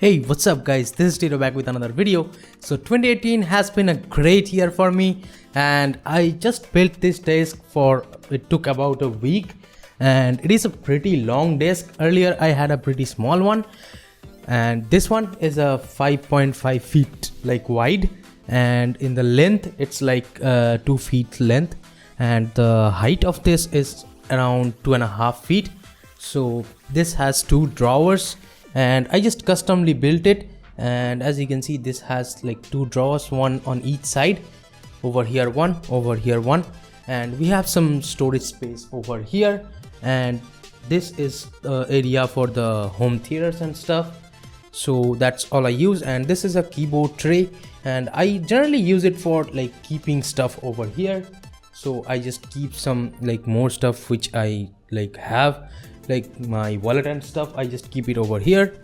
Hey, what's up guys, this is Tito back with another video. So 2018 has been a great year for me and I just built this desk it took about a week and it is a pretty long desk. Earlier I had a pretty small one and this one is a 5.5 feet wide, and in the length it's 2 feet length, and the height of this is around 2.5 feet. So this has 2 drawers and I just customly built it, and as you can see this has 2 drawers, one on each side. Over here one, over here one, and we have some storage space over here, and this is the area for the home theaters and stuff. So that's all I use, and this is a keyboard tray and I generally use it for keeping stuff over here. So I just keep some more stuff which I have, my wallet and stuff. I just keep it over here.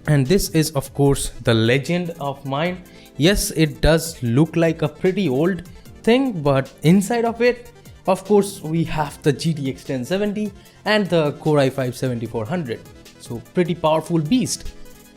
And this is of course the legend of mine. Yes, it does look like a pretty old thing, but inside of it of course we have the GTX 1070 and the Core i5-7400. So pretty powerful beast.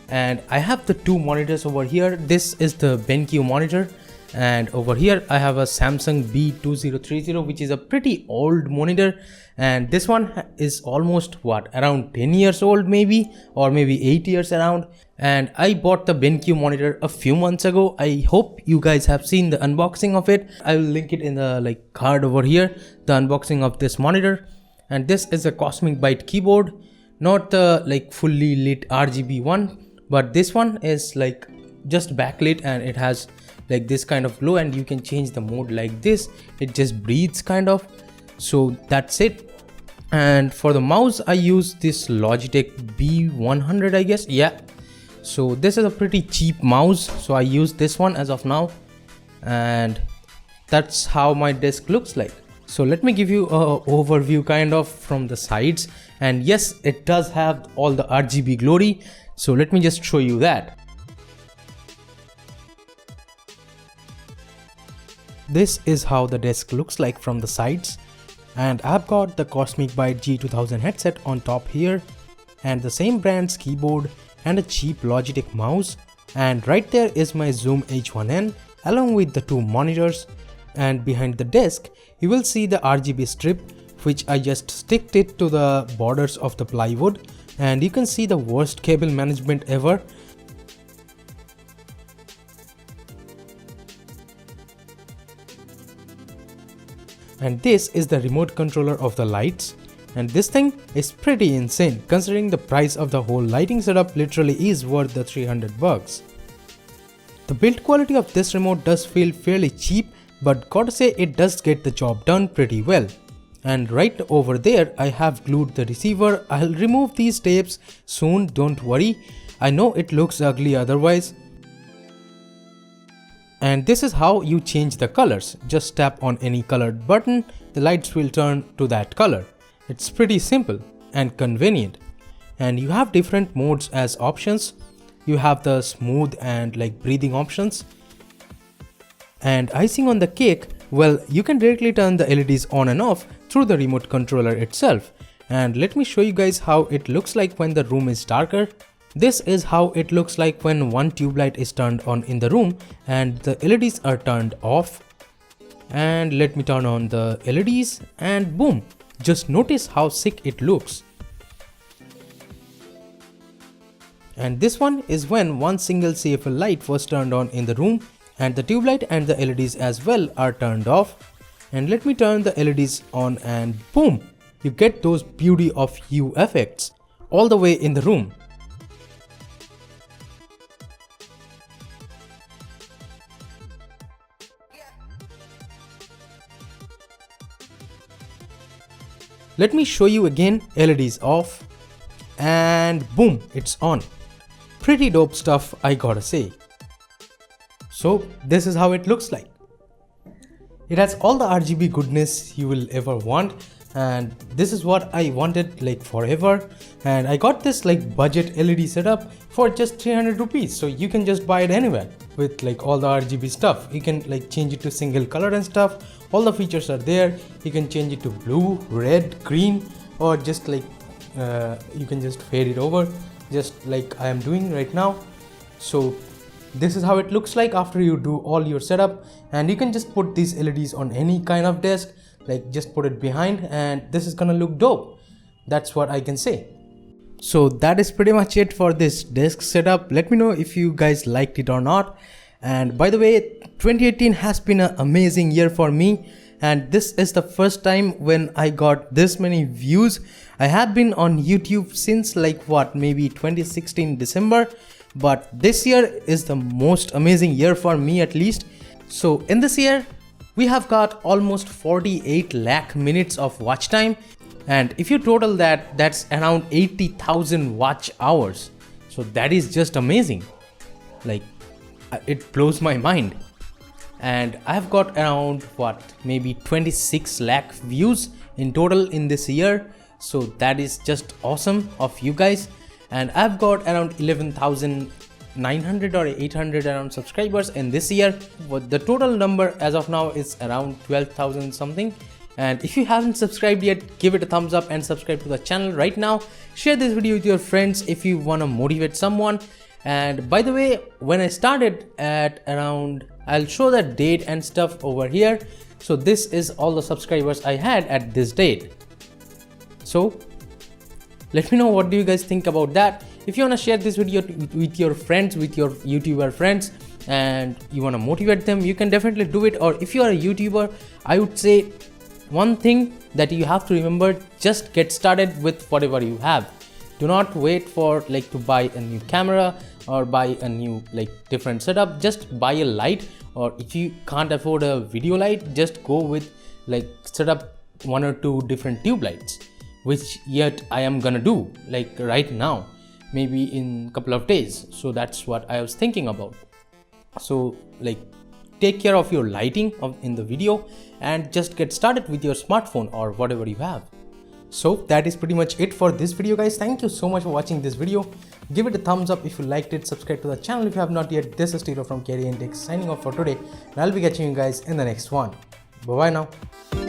And I have the 2 monitors over here. This is the BenQ monitor, and over here I have a Samsung B2030, which is a pretty old monitor, and this one is almost around 10 years old, maybe, or maybe 8 years around. And I bought the BenQ monitor a few months ago. I hope you guys have seen the unboxing of it. I will link it in the card over here, the unboxing of this monitor. And this is a Cosmic Byte keyboard, not the fully lit RGB one, but this one is just backlit, and it has this kind of glow, and you can change the mode like this. It just breathes kind of. So that's it. And for the mouse I use this Logitech B100, I guess. Yeah, so this is a pretty cheap mouse, so I use this one as of now, and that's how my desk looks like. So let me give you a overview kind of from the sides, and yes, it does have all the RGB glory. So let me just show you that. This is how the desk looks like from the sides, and I've got the Cosmic Byte G2000 headset on top here, and the same brand's keyboard and a cheap Logitech mouse, and right there is my Zoom H1N along with the 2 monitors. And behind the desk you will see the RGB strip, which I just sticked it to the borders of the plywood, and you can see the worst cable management ever. And this is the remote controller of the lights, and this thing is pretty insane considering the price of the whole lighting setup literally is worth the 300 bucks. The build quality of this remote does feel fairly cheap, but gotta say it does get the job done pretty well. And right over there I have glued the receiver. I'll remove these tapes soon, don't worry. I know it looks ugly otherwise. And this is how you change the colors. Just tap on any colored button, the lights will turn to that color. It's pretty simple and convenient. And you have different modes as options. You have the smooth and breathing options. And icing on the cake, well, you can directly turn the LEDs on and off through the remote controller itself. And let me show you guys how it looks like when the room is darker. This is how it looks like when one tube light is turned on in the room and the LEDs are turned off. And let me turn on the LEDs, and boom, just notice how sick it looks. And this one is when one single CFL light was turned on in the room, and the tube light and the LEDs as well are turned off. And let me turn the LEDs on, and boom, you get those beauty of hue effects all the way in the room. Let me show you again. LEDs off, and boom, it's on. Pretty dope stuff, I gotta say. So this is how it looks like. It has all the RGB goodness you will ever want, and this is what I wanted forever. And I got this budget LED setup for just 300 rupees, so you can just buy it anywhere with all the RGB stuff. You can change it to single color and stuff. All the features are there. You can change it to blue, red, green, or just you can just fade it over. just like I am doing right now. So this is how it looks like after you do all your setup, and you can just put these LEDs on any kind of desk, like just put it behind, and this is gonna look dope. That's what I can say. So that is pretty much it for this desk setup. Let me know if you guys liked it or not. And by the way, 2018 has been an amazing year for me, and this is the first time when I got this many views. I have been on YouTube since like what, maybe 2016 December, but this year is the most amazing year for me at least. So in this year we have got almost 48 lakh minutes of watch time, and if you total that, that's around 80,000 watch hours. So that is just amazing, like it blows my mind. And I've got around what, maybe 26 lakh views in total in this year. So that is just awesome of you guys. And I've got around 11,900 or 800 around subscribers in this year. But the total number as of now is around 12,000 something. And if you haven't subscribed yet, give it a thumbs up and subscribe to the channel right now. Share this video with your friends if you want to motivate someone. And by the way, when I started at around, I'll show the date and stuff over here. So this is all the subscribers I had at this date. So let me know what do you guys think about that. If you want to share this video with your friends, with your YouTuber friends, and you want to motivate them, you can definitely do it. Or if you are a YouTuber, I would say one thing that you have to remember, just get started with whatever you have. Do not wait for like to buy a new camera or buy a new like different setup. Just buy a light, or if you can't afford a video light, just go with like set up 1 or 2 different tube lights, which yet I am gonna do like right now, maybe in a couple of days. So that's what I was thinking about. So like take care of your lighting in the video and just get started with your smartphone or whatever you have. So that is pretty much it for this video, guys. Thank you so much for watching this video. Give it a thumbs up if you liked it. Subscribe to the channel if you have not yet. This is Tiro from Carry and Tech signing off for today, and I'll be catching you guys in the next one. Bye bye now.